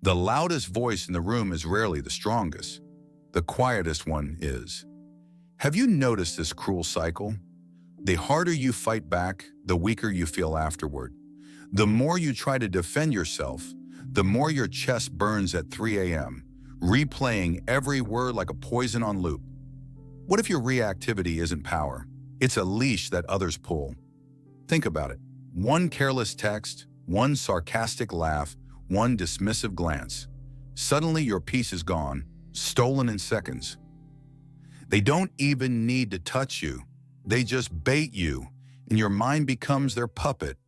The loudest voice in the room is rarely the strongest. The quietest one is. Have you noticed this cruel cycle? The harder you fight back, the weaker you feel afterward. The more you try to defend yourself, the more your chest burns at 3 a.m., replaying every word like a poison on loop. What if your reactivity isn't power? It's a leash that others pull. Think about it. One careless text, one sarcastic laugh, one dismissive glance. Suddenly your peace is gone, stolen in seconds. They don't even need to touch you. They just bait you, and your mind becomes their puppet.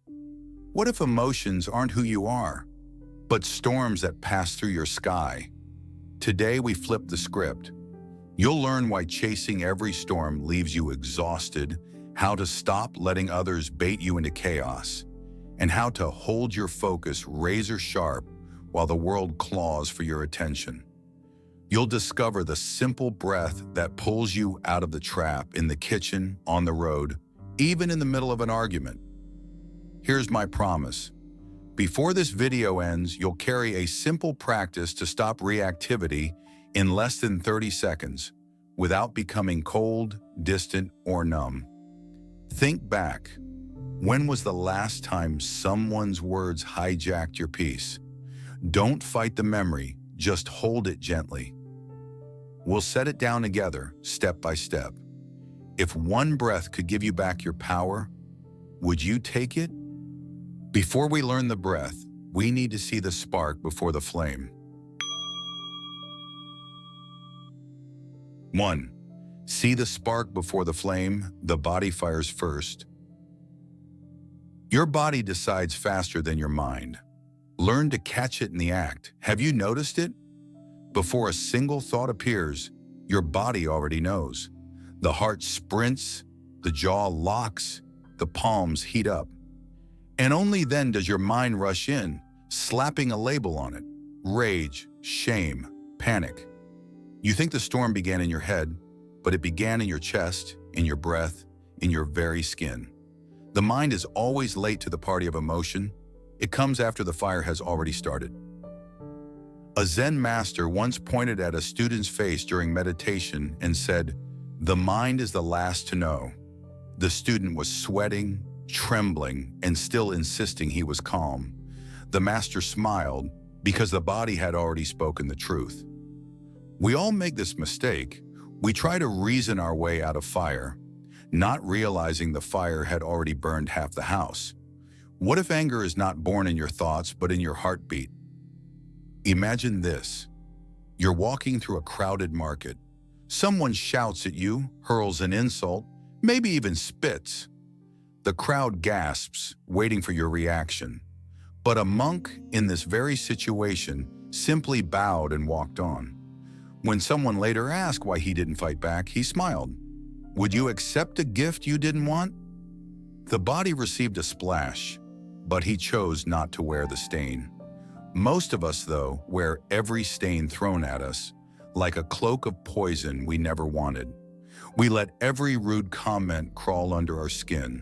What if emotions aren't who you are, but storms that pass through your sky? Today we flip the script. You'll learn why chasing every storm leaves you exhausted, how to stop letting others bait you into chaos, and how to hold your focus razor sharp while the world claws for your attention. You'll discover the simple breath that pulls you out of the trap in the kitchen, on the road, even in the middle of an argument. Here's my promise. Before this video ends, you'll carry a simple practice to stop reactivity in less than 30 seconds without becoming cold, distant, or numb. Think back. When was the last time someone's words hijacked your peace? Don't fight the memory, just hold it gently. We'll set it down together, step by step. If one breath could give you back your power, would you take it? Before we learn the breath, we need to see the spark before the flame. 1. See the spark before the flame, the body fires first. Your body decides faster than your mind. Learn to catch it in the act. Have you noticed it? Before a single thought appears, your body already knows. The heart sprints, the jaw locks, the palms heat up. And only then does your mind rush in, slapping a label on it. Rage, shame, panic. You think the storm began in your head, but it began in your chest, in your breath, in your very skin. The mind is always late to the party of emotion. It comes after the fire has already started. A Zen master once pointed at a student's face during meditation and said, "The mind is the last to know." The student was sweating, trembling, and still insisting he was calm. The master smiled because the body had already spoken the truth. We all make this mistake. We try to reason our way out of fire, not realizing the fire had already burned half the house. What if anger is not born in your thoughts, but in your heartbeat? Imagine this. You're walking through a crowded market. Someone shouts at you, hurls an insult, maybe even spits. The crowd gasps, waiting for your reaction. But a monk in this very situation simply bowed and walked on. When someone later asked why he didn't fight back, he smiled. Would you accept a gift you didn't want? The body received a splash, but he chose not to wear the stain. Most of us, though, wear every stain thrown at us, like a cloak of poison we never wanted. We let every rude comment crawl under our skin.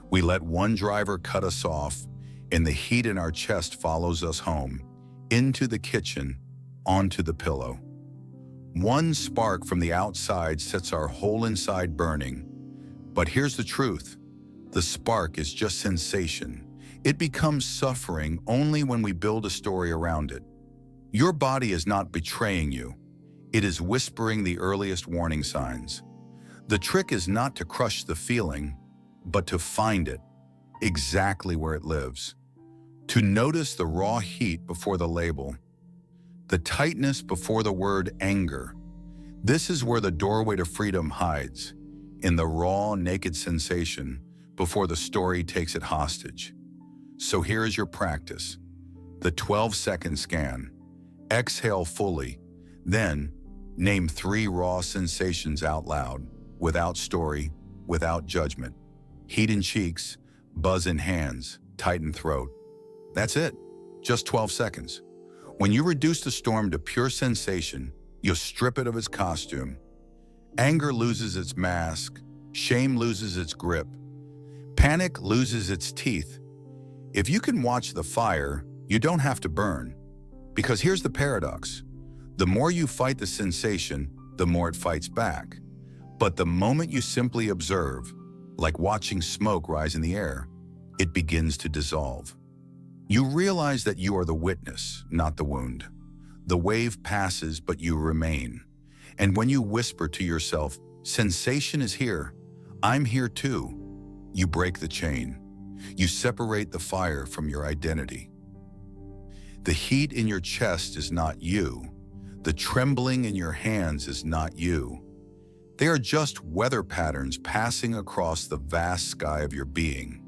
We let one driver cut us off, and the heat in our chest follows us home, into the kitchen, onto the pillow. One spark from the outside sets our whole inside burning. But here's the truth. The spark is just sensation. It becomes suffering only when we build a story around it. Your body is not betraying you. It is whispering the earliest warning signs. The trick is not to crush the feeling, but to find it, exactly where it lives. To notice the raw heat before the label, the tightness before the word anger. This is where the doorway to freedom hides, in the raw, naked sensation before the story takes it hostage. So here is your practice. The 12-second scan. Exhale fully, then name 3 raw sensations out loud, without story, without judgment. Heat in cheeks, buzz in hands, tighten throat. That's it, just 12 seconds. When you reduce the storm to pure sensation, you'll strip it of its costume. Anger loses its mask, shame loses its grip, panic loses its teeth. If you can watch the fire, you don't have to burn. Because here's the paradox. The more you fight the sensation, the more it fights back. But the moment you simply observe, like watching smoke rise in the air, it begins to dissolve. You realize that you are the witness, not the wound. The wave passes, but you remain. And when you whisper to yourself, "Sensation is here, I'm here too," you break the chain. You separate the fire from your identity. The heat in your chest is not you. The trembling in your hands is not you. They are just weather patterns passing across the vast sky of your being.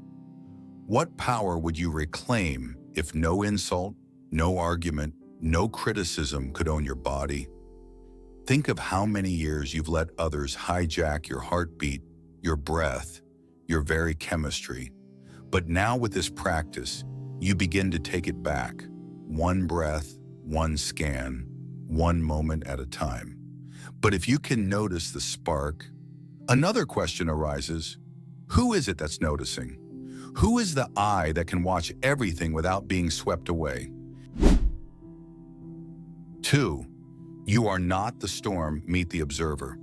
What power would you reclaim if no insult, no argument, no criticism could own your body? Think of how many years you've let others hijack your heartbeat, your breath, your very chemistry. But now with this practice, you begin to take it back, one breath, one scan, one moment at a time. But if you can notice the spark, another question arises: who is it that's noticing? Who is the eye that can watch everything without being swept away? 2. You are not the storm, meet the observer.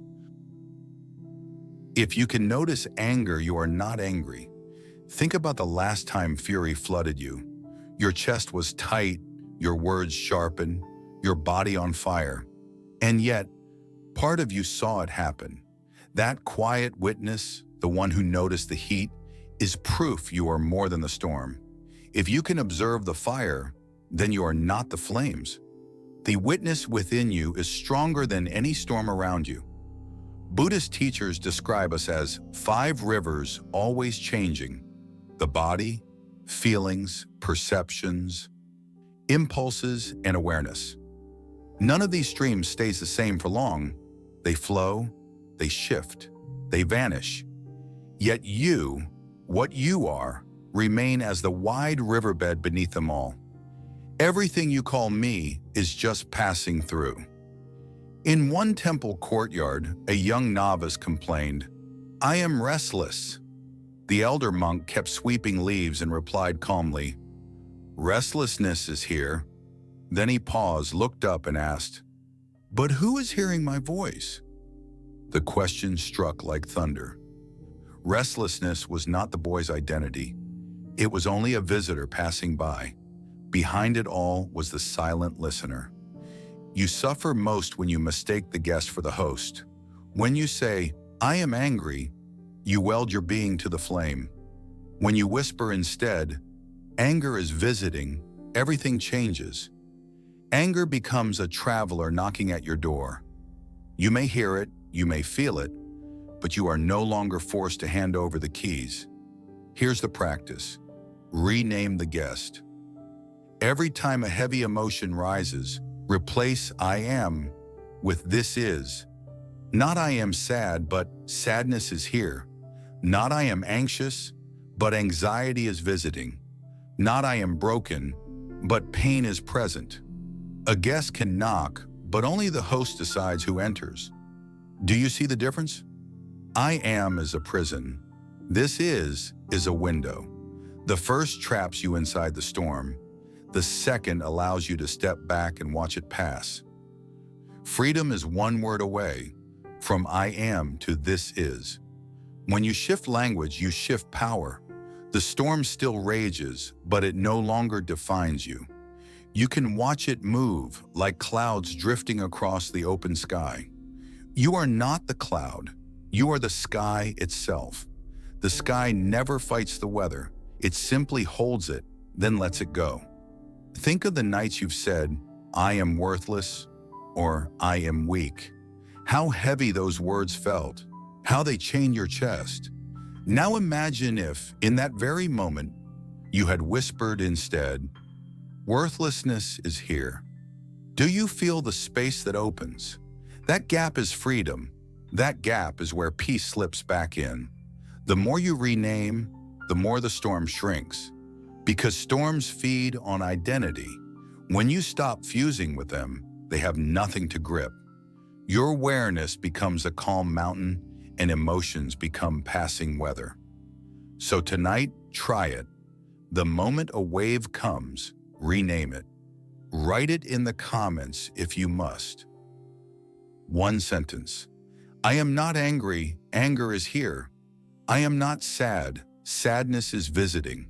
If you can notice anger, you are not angry. Think about the last time fury flooded you. Your chest was tight, your words sharpened, your body on fire. And yet, part of you saw it happen. That quiet witness, the one who noticed the heat, is proof you are more than the storm. If you can observe the fire, then you are not the flames. The witness within you is stronger than any storm around you. Buddhist teachers describe us as 5 rivers always changing: the body, feelings, perceptions, impulses, and awareness. None of these streams stays the same for long. They flow, they shift, they vanish. Yet you, what you are, remain as the wide riverbed beneath them all. Everything you call me is just passing through. In one temple courtyard, a young novice complained, "I am restless." The elder monk kept sweeping leaves and replied calmly, "Restlessness is here." Then he paused, looked up, and asked, "But who is hearing my voice?" The question struck like thunder. Restlessness was not the boy's identity. It was only a visitor passing by. Behind it all was the silent listener. You suffer most when you mistake the guest for the host. When you say, "I am angry," you weld your being to the flame. When you whisper instead, "Anger is visiting," everything changes. Anger becomes a traveler knocking at your door. You may hear it, you may feel it, but you are no longer forced to hand over the keys. Here's the practice. Rename the guest. Every time a heavy emotion rises, replace "I am" with "this is." Not "I am sad," but "sadness is here." Not "I am anxious," but anxiety is visiting. Not "I am broken," but pain is present. A guest can knock, but only the host decides who enters. Do you see the difference? "I am" is a prison. "This is" a window. The first traps you inside the storm. The second allows you to step back and watch it pass. Freedom is one word away, from "I am" to "this is." When you shift language, you shift power. The storm still rages, but it no longer defines you. You can watch it move like clouds drifting across the open sky. You are not the cloud. You are the sky itself. The sky never fights the weather. It simply holds it, then lets it go. Think of the nights you've said, "I am worthless," or "I am weak." How heavy those words felt, how they chained your chest. Now imagine if, in that very moment, you had whispered instead, "Worthlessness is here." Do you feel the space that opens? That gap is freedom. That gap is where peace slips back in. The more you rename, the more the storm shrinks. Because storms feed on identity. When you stop fusing with them, they have nothing to grip. Your awareness becomes a calm mountain, and emotions become passing weather. So tonight, try it. The moment a wave comes, rename it. Write it in the comments if you must. One sentence. I am not angry, anger is here. I am not sad, sadness is visiting.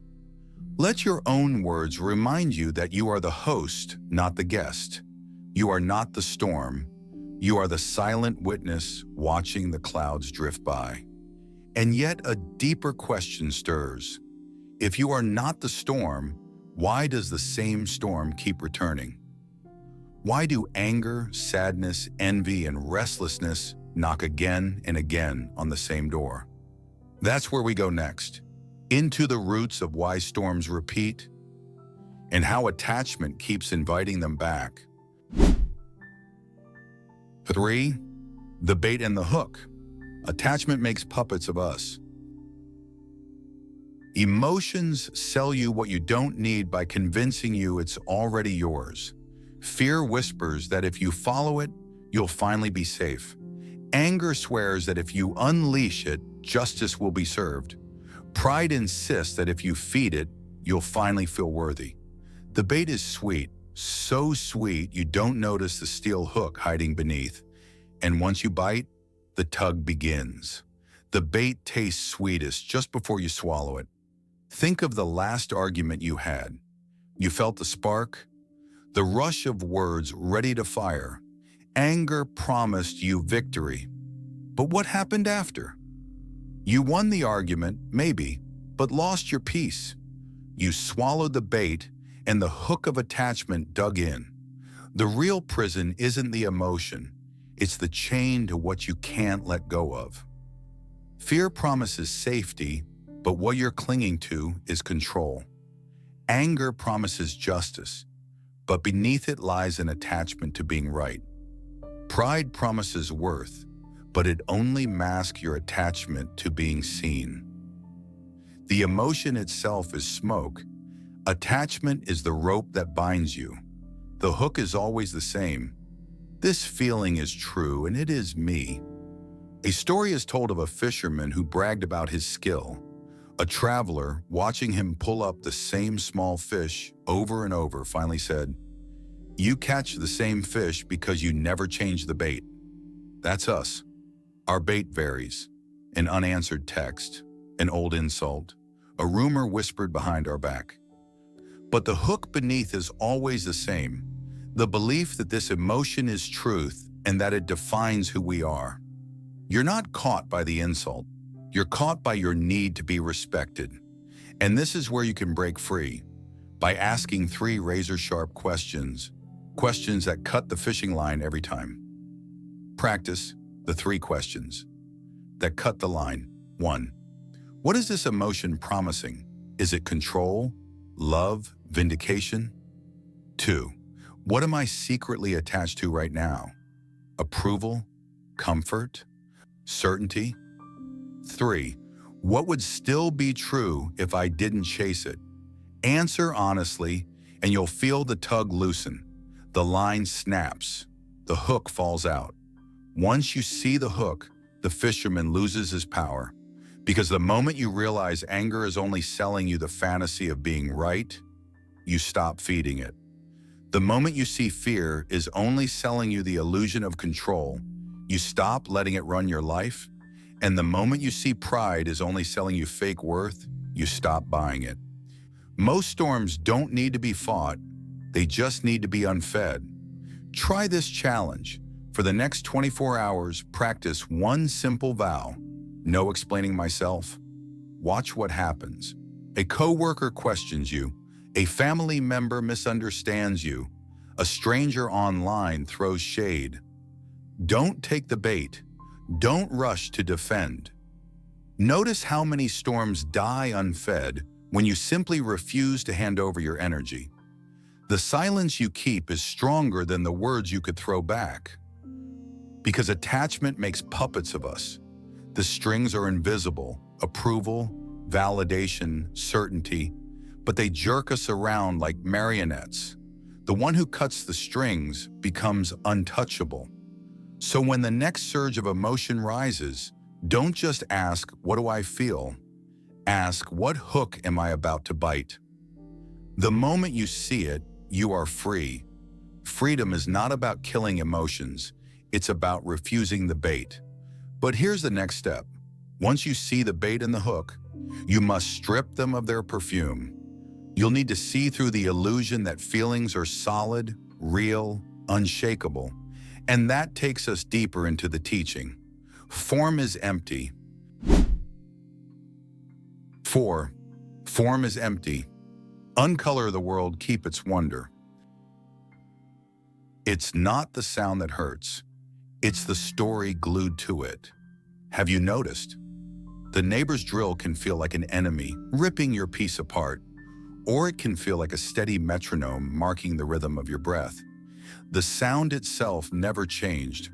Let your own words remind you that you are the host, not the guest. You are not the storm. You are the silent witness watching the clouds drift by. And yet a deeper question stirs. If you are not the storm, why does the same storm keep returning? Why do anger, sadness, envy, and restlessness knock again and again on the same door? That's where we go next, into the roots of why storms repeat and how attachment keeps inviting them back. 3. The bait and the hook. Attachment makes puppets of us. Emotions sell you what you don't need by convincing you it's already yours. Fear whispers that if you follow it, you'll finally be safe. Anger swears that if you unleash it, justice will be served. Pride insists that if you feed it, you'll finally feel worthy. The bait is sweet, so sweet you don't notice the steel hook hiding beneath. And once you bite, the tug begins. The bait tastes sweetest just before you swallow it. Think of the last argument you had. You felt the spark, the rush of words ready to fire. Anger promised you victory. But what happened after? You won the argument, maybe, but lost your peace. You swallowed the bait, and the hook of attachment dug in. The real prison isn't the emotion. It's the chain to what you can't let go of. Fear promises safety, but what you're clinging to is control. Anger promises justice, but beneath it lies an attachment to being right. Pride promises worth, but it only masks your attachment to being seen. The emotion itself is smoke. Attachment is the rope that binds you. The hook is always the same. This feeling is true, and it is me. A story is told of a fisherman who bragged about his skill. A traveler, watching him pull up the same small fish over and over, finally said, "You catch the same fish because you never change the bait." That's us. Our bait varies. An unanswered text, an old insult, a rumor whispered behind our back. But the hook beneath is always the same. The belief that this emotion is truth and that it defines who we are. You're not caught by the insult. You're caught by your need to be respected. And this is where you can break free, by asking 3 razor-sharp questions, questions that cut the fishing line every time. Practice the 3 questions that cut the line. 1. What is this emotion promising? Is it control, love, vindication? 2. What am I secretly attached to right now? Approval, comfort, certainty? 3. What would still be true if I didn't chase it? Answer honestly, and you'll feel the tug loosen. The line snaps. The hook falls out. Once you see the hook, the fisherman loses his power. Because the moment you realize anger is only selling you the fantasy of being right, you stop feeding it. The moment you see fear is only selling you the illusion of control, you stop letting it run your life. And the moment you see pride is only selling you fake worth, you stop buying it. Most storms don't need to be fought, they just need to be unfed. Try this challenge. For the next 24 hours, practice one simple vow. No explaining myself. Watch what happens. A coworker questions you. A family member misunderstands you. A stranger online throws shade. Don't take the bait. Don't rush to defend. Notice how many storms die unfed when you simply refuse to hand over your energy. The silence you keep is stronger than the words you could throw back. Because attachment makes puppets of us. The strings are invisible, approval, validation, certainty, but they jerk us around like marionettes. The one who cuts the strings becomes untouchable. So when the next surge of emotion rises, don't just ask, "What do I feel?" Ask, "What hook am I about to bite?" The moment you see it, you are free. freedom is not about killing emotions, it's about refusing the bait. But here's the next step. Once you see the bait and the hook, you must strip them of their perfume. You'll need to see through the illusion that feelings are solid, real, unshakable. And that takes us deeper into the teaching. Form is empty. 4. Form is empty. Uncolor the world, keep its wonder. It's not the sound that hurts. It's the story glued to it. Have you noticed? The neighbor's drill can feel like an enemy, ripping your peace apart, or it can feel like a steady metronome marking the rhythm of your breath. The sound itself never changed,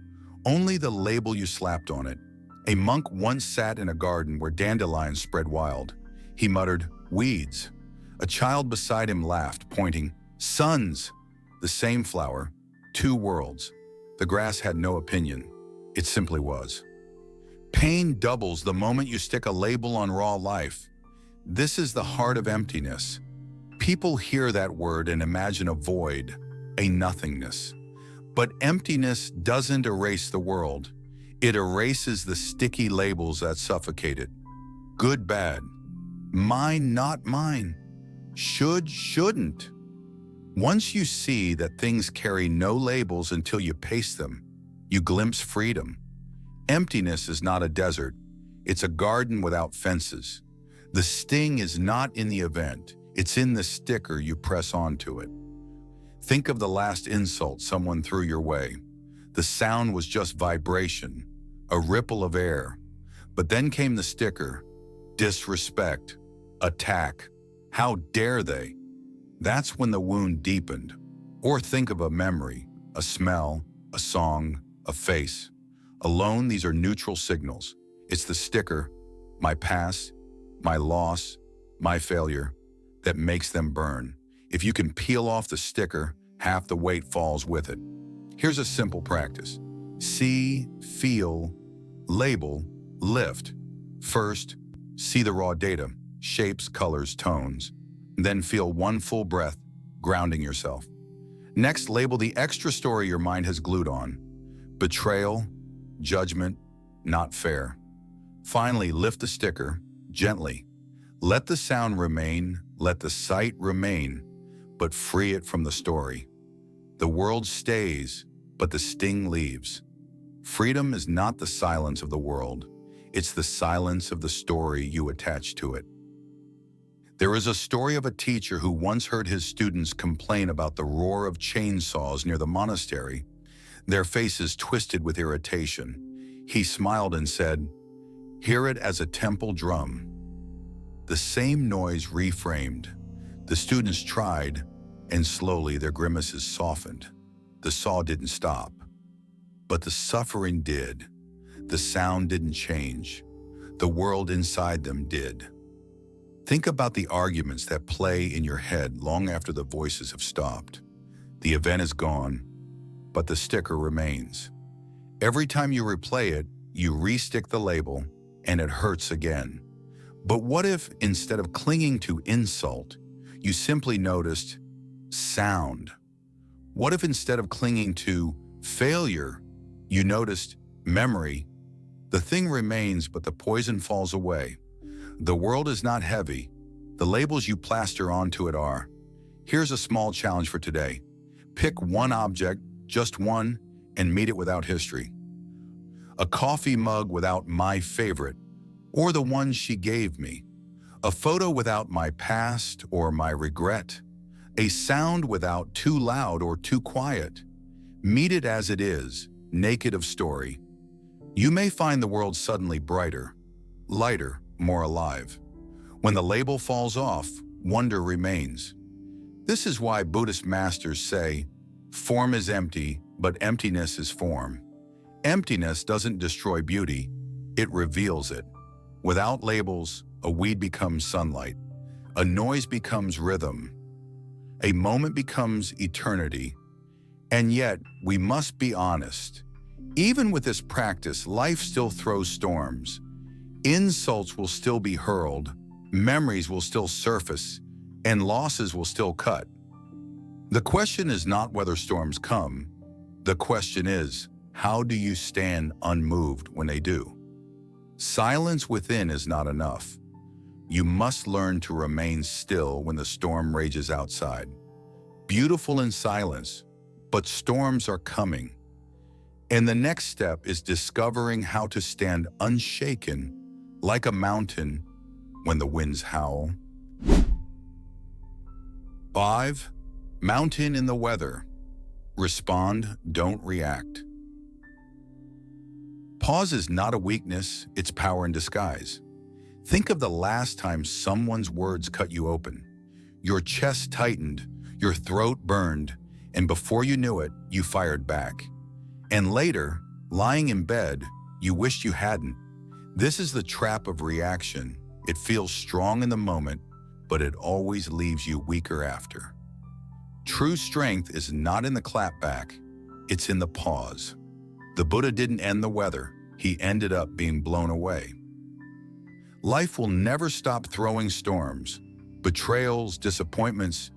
only the label you slapped on it. A monk once sat in a garden where dandelions spread wild. He muttered, "Weeds." A child beside him laughed, pointing, "Suns." The same flower, two worlds. The grass had no opinion. It simply was. Pain doubles the moment you stick a label on raw life. This is the heart of emptiness. People hear that word and imagine a void, a nothingness. But emptiness doesn't erase the world. It erases the sticky labels that suffocate it. Good, bad. Mine, not mine. Should, shouldn't. Once you see that things carry no labels until you paste them, you glimpse freedom. Emptiness is not a desert. It's a garden without fences. The sting is not in the event. It's in the sticker you press onto it. Think of the last insult someone threw your way. The sound was just vibration, a ripple of air. But then came the sticker, disrespect, attack. How dare they? That's when the wound deepened. Or think of a memory, a smell, a song, a face. Alone, these are neutral signals. It's the sticker, my past, my loss, my failure, that makes them burn. If you can peel off the sticker, half the weight falls with it. Here's a simple practice. See, feel, label, lift. First, see the raw data, shapes, colors, tones. Then feel one full breath, grounding yourself. Next, label the extra story your mind has glued on. Betrayal, judgment, not fair. Finally, lift the sticker, gently. Let the sound remain, let the sight remain, but free it from the story. The world stays, but the sting leaves. Freedom is not the silence of the world. It's the silence of the story you attach to it. There is a story of a teacher who once heard his students complain about the roar of chainsaws near the monastery, their faces twisted with irritation. He smiled and said, "Hear it as a temple drum." The same noise reframed. The students tried, and slowly their grimaces softened. The saw didn't stop, but the suffering did. The sound didn't change. The world inside them did. Think about the arguments that play in your head long after the voices have stopped. The event is gone, but the sticker remains. Every time you replay it, you re-stick the label, and it hurts again. But what if, instead of clinging to insult, you simply noticed sound? What if instead of clinging to failure, you noticed memory? The thing remains, but the poison falls away. The world is not heavy. The labels you plaster onto it are. Here's a small challenge for today. Pick one object, just one, and meet it without history. A coffee mug without "my favorite," or "the one she gave me." A photo without "my past" or "my regret." A sound without "too loud" or "too quiet." Meet it as it is, naked of story. You may find the world suddenly brighter, lighter, more alive. When the label falls off, wonder remains. This is why Buddhist masters say, form is empty, but emptiness is form. Emptiness doesn't destroy beauty, it reveals it. Without labels, a weed becomes sunlight. A noise becomes rhythm. A moment becomes eternity. And yet, we must be honest. Even with this practice, life still throws storms. Insults will still be hurled, memories will still surface, and losses will still cut. The question is not whether storms come. The question is, how do you stand unmoved when they do? Silence within is not enough. You must learn to remain still when the storm rages outside. Beautiful in silence, but storms are coming. And the next step is discovering how to stand unshaken, like a mountain, when the winds howl. 5. Mountain in the weather. Respond, don't react. Pause is not a weakness, it's power in disguise. Think of the last time someone's words cut you open. Your chest tightened, your throat burned, and before you knew it, you fired back. And later, lying in bed, you wished you hadn't. This is the trap of reaction. It feels strong in the moment, but it always leaves you weaker after. True strength is not in the clapback, it's in the pause. The Buddha didn't end the weather, he ended up being blown away. Life will never stop throwing storms, betrayals, disappointments,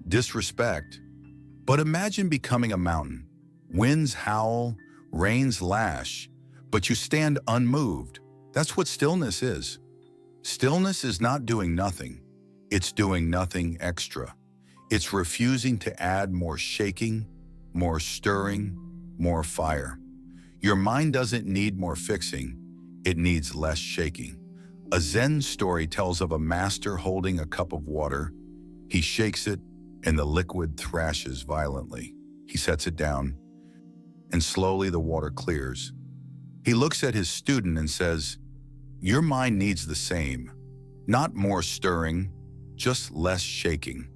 disrespect. But imagine becoming a mountain. Winds howl, rains lash, but you stand unmoved. That's what stillness is. Stillness is not doing nothing. It's doing nothing extra. It's refusing to add more shaking, more stirring, more fire. Your mind doesn't need more fixing, it needs less shaking. A Zen story tells of a master holding a cup of water. He shakes it, and the liquid thrashes violently. He sets it down, and slowly the water clears. He looks at his student and says, "Your mind needs the same. Not more stirring, just less shaking."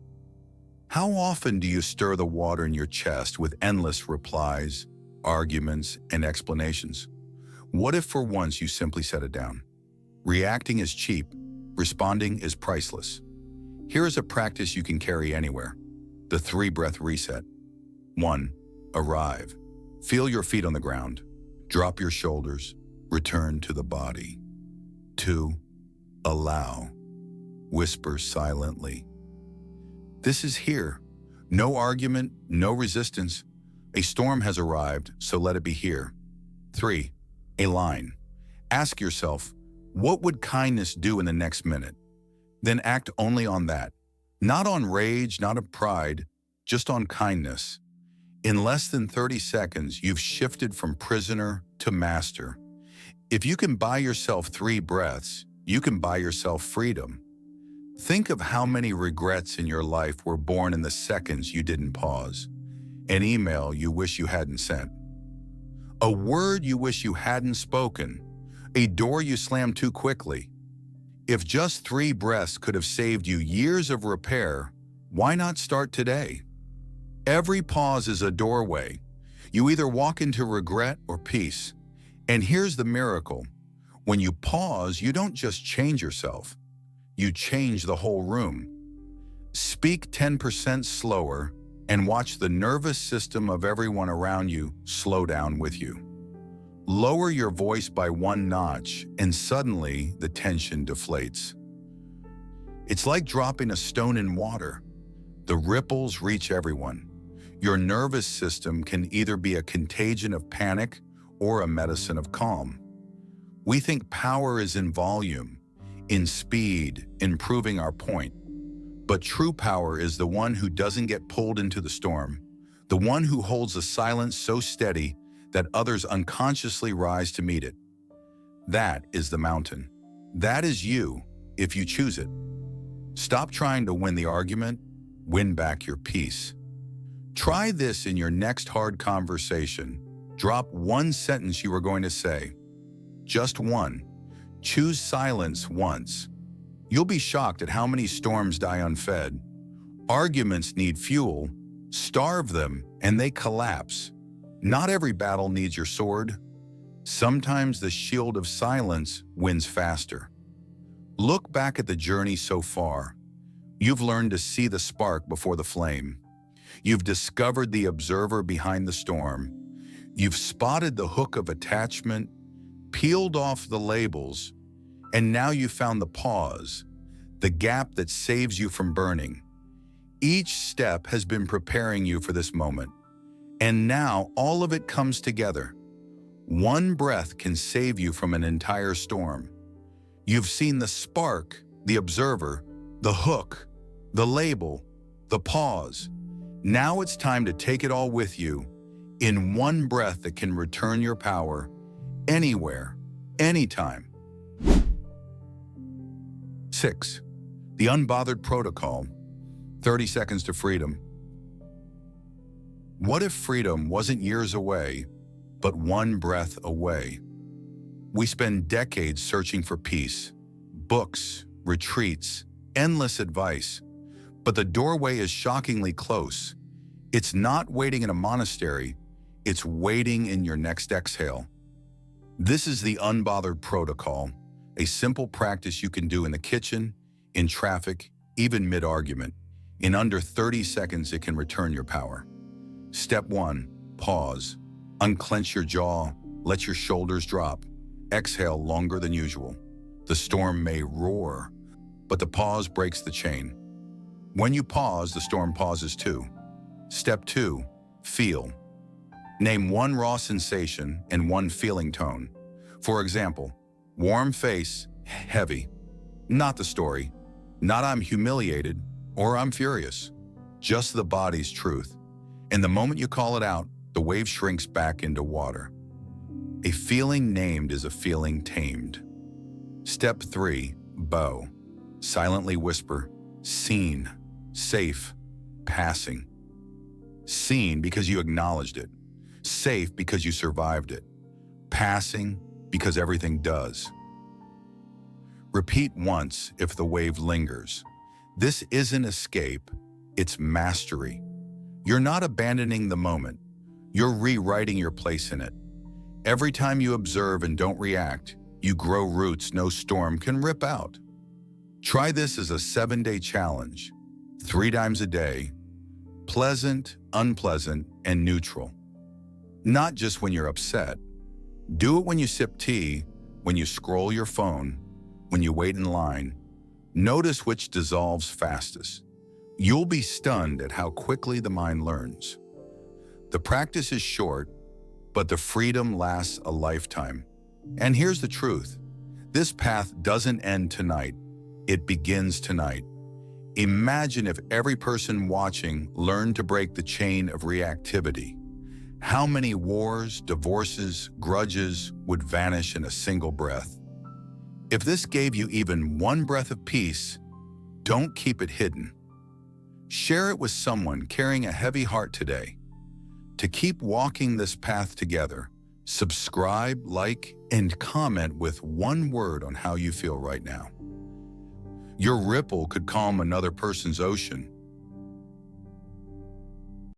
How often do you stir the water in your chest with endless replies, arguments, and explanations? What if for once you simply set it down? Reacting is cheap, responding is priceless. Here is a practice you can carry anywhere. The 3-breath reset. 1. Arrive. Feel your feet on the ground. Drop your shoulders. Return to the body. 2. Allow. Whisper silently. This is here. No argument, no resistance. A storm has arrived, so let it be here. 3. Align. Ask yourself, what would kindness do in the next minute? Then act only on that. Not on rage, not on pride, just on kindness. In less than 30 seconds, you've shifted from prisoner to master. If you can buy yourself 3 breaths, you can buy yourself freedom. Think of how many regrets in your life were born in the seconds you didn't pause. An email you wish you hadn't sent. A word you wish you hadn't spoken. A door you slammed too quickly. If just 3 breaths could have saved you years of repair, why not start today? Every pause is a doorway. You either walk into regret or peace. And here's the miracle. When you pause, you don't just change yourself. You change the whole room. Speak 10% slower and watch the nervous system of everyone around you slow down with you. Lower your voice by 1 notch and suddenly the tension deflates. It's like dropping a stone in water. The ripples reach everyone. Your nervous system can either be a contagion of panic or a medicine of calm. We think power is in volume, in speed, in proving our point. But true power is the one who doesn't get pulled into the storm, the one who holds a silence so steady that others unconsciously rise to meet it. That is the mountain. That is you, if you choose it. Stop trying to win the argument, win back your peace. Try this in your next hard conversation. Drop 1 sentence you were going to say. Just 1. Choose silence once. You'll be shocked at how many storms die unfed. Arguments need fuel. Starve them, and they collapse. Not every battle needs your sword. Sometimes the shield of silence wins faster. Look back at the journey so far. You've learned to see the spark before the flame. You've discovered the observer behind the storm. You've spotted the hook of attachment, peeled off the labels, and now you've found the pause, the gap that saves you from burning. Each step has been preparing you for this moment, and now all of it comes together. One breath can save you from an entire storm. You've seen the spark, the observer, the hook, the label, the pause. Now it's time to take it all with you in one breath that can return your power anywhere, anytime. 6. The Unbothered Protocol, 30 seconds to freedom. What if freedom wasn't years away, but one breath away? We spend decades searching for peace, books, retreats, endless advice. But the doorway is shockingly close. It's not waiting in a monastery, it's waiting in your next exhale. This is the Unbothered Protocol, a simple practice you can do in the kitchen, in traffic, even mid-argument. In under 30 seconds, it can return your power. Step 1, pause. Unclench your jaw, let your shoulders drop. Exhale longer than usual. The storm may roar, but the pause breaks the chain. When you pause, the storm pauses too. Step 2, feel. Name one raw sensation and one feeling tone. For example, warm face, heavy. Not the story, not I'm humiliated or I'm furious. Just the body's truth. And the moment you call it out, the wave shrinks back into water. A feeling named is a feeling tamed. Step 3, bow. Silently whisper, seen, safe, passing. Seen because you acknowledged it. Safe because you survived it. Passing because everything does. Repeat once if the wave lingers. This isn't escape, it's mastery. You're not abandoning the moment. You're rewriting your place in it. Every time you observe and don't react, you grow roots no storm can rip out. Try this as a 7-day challenge, 3 times a day, pleasant, unpleasant, and neutral. Not just when you're upset. Do it when you sip tea, when you scroll your phone, when you wait in line. Notice which dissolves fastest. You'll be stunned at how quickly the mind learns. The practice is short, but the freedom lasts a lifetime. And here's the truth. This path doesn't end tonight. It begins tonight. Imagine if every person watching learned to break the chain of reactivity. How many wars, divorces, grudges would vanish in a single breath? If this gave you even one breath of peace, don't keep it hidden. Share it with someone carrying a heavy heart today. To keep walking this path together, subscribe, like, and comment with one word on how you feel right now. Your ripple could calm another person's ocean,